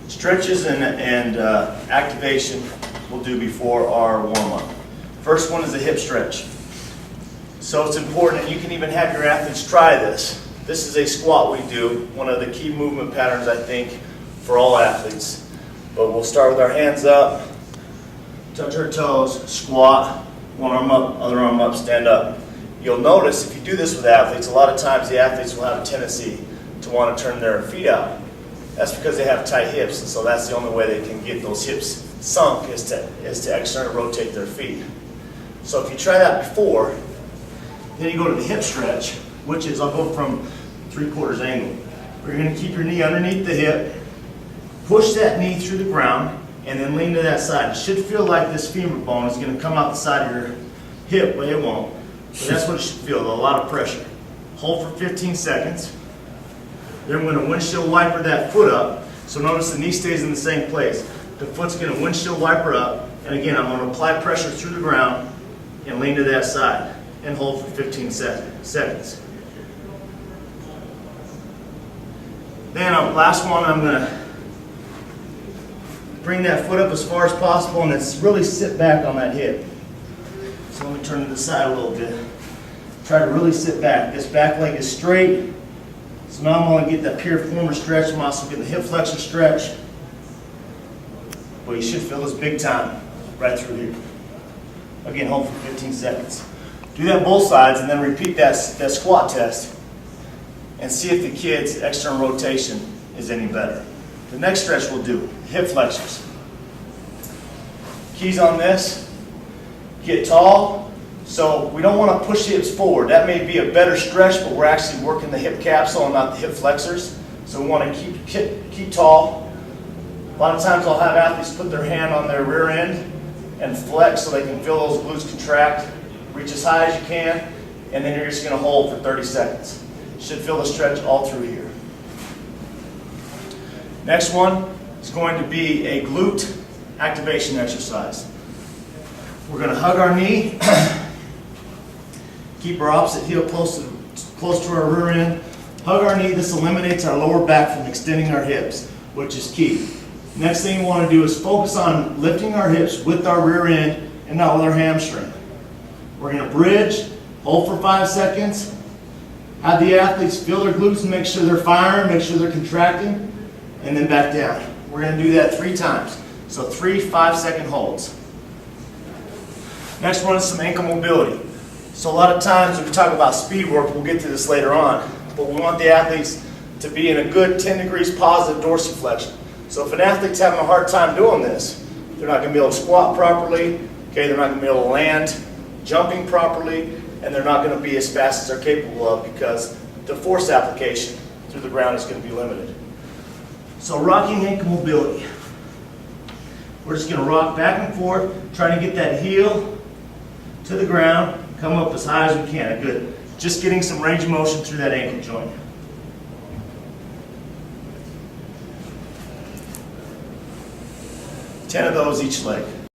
Stretches and activation we'll do before our warm-up. First one is a hip stretch. So it's important, and you can even have your athletes try this. This is a squat we do, one of the key movement patterns I think for all athletes. But we'll start with our hands up, touch our toes, squat, one arm up, other arm up, stand up. You'll notice if you do this with athletes, a lot of times the athletes will have a tendency to want to turn their feet out. That's because they have tight hips, and so that's the only way they can get those hips sunk is to externally rotate their feet. So if you try that before, then you go to the hip stretch, which is, I'll go from 3/4 angle. You're going to keep your knee underneath the hip, push that knee through the ground, and then lean to that side. It should feel like this femur bone is going to come out the side of your hip, but it won't. But that's what it should feel, a lot of pressure. Hold for 15 seconds. Then we're going to windshield wiper that foot up. So notice the knee stays in the same place. The foot's going to windshield wiper up. And again, I'm going to apply pressure through the ground and lean to that side. And hold for 15 seconds. Then last one, I'm going to bring that foot up as far as possible and then really sit back on that hip. So let me turn to the side a little bit. Try to really sit back. This back leg is straight. So now I'm going to get that piriformis stretch. I'm also getting the hip flexor stretch. Well, you should feel this big time right through here. Again, hold for 15 seconds. Do that both sides and then repeat that squat test and see if the kid's external rotation is any better. The next stretch we'll do, hip flexors. Keys on this, get tall. So we don't want to push the hips forward. That may be a better stretch, but we're actually working the hip capsule and not the hip flexors. So we want to keep tall. A lot of times I'll have athletes put their hand on their rear end and flex so they can feel those glutes contract. Reach as high as you can, and then you're just going to hold for 30 seconds. You should feel the stretch all through here. Next one is going to be a glute activation exercise. We're going to hug our knee. Keep our opposite heel close to our rear end. Hug our knee. This eliminates our lower back from extending our hips, which is key. Next thing you want to do is focus on lifting our hips with our rear end and not with our hamstring. We're going to bridge, hold for 5 seconds. Have the athletes feel their glutes and make sure they're firing, make sure they're contracting, and then back down. We're going to do that 3 times. So 3 5-second holds. Next one is some ankle mobility. So a lot of times when we talk about speed work, we'll get to this later on, but we want the athletes to be in a good 10 degrees positive dorsiflexion. So if an athlete's having a hard time doing this, they're not going to be able to squat properly, okay, they're not going to be able to land jumping properly, and they're not going to be as fast as they're capable of because the force application through the ground is going to be limited. So rocking ankle mobility. We're just going to rock back and forth, trying to get that heel to the ground, come up as high as we can. Good. Just getting some range of motion through that ankle joint. Ten of those each leg.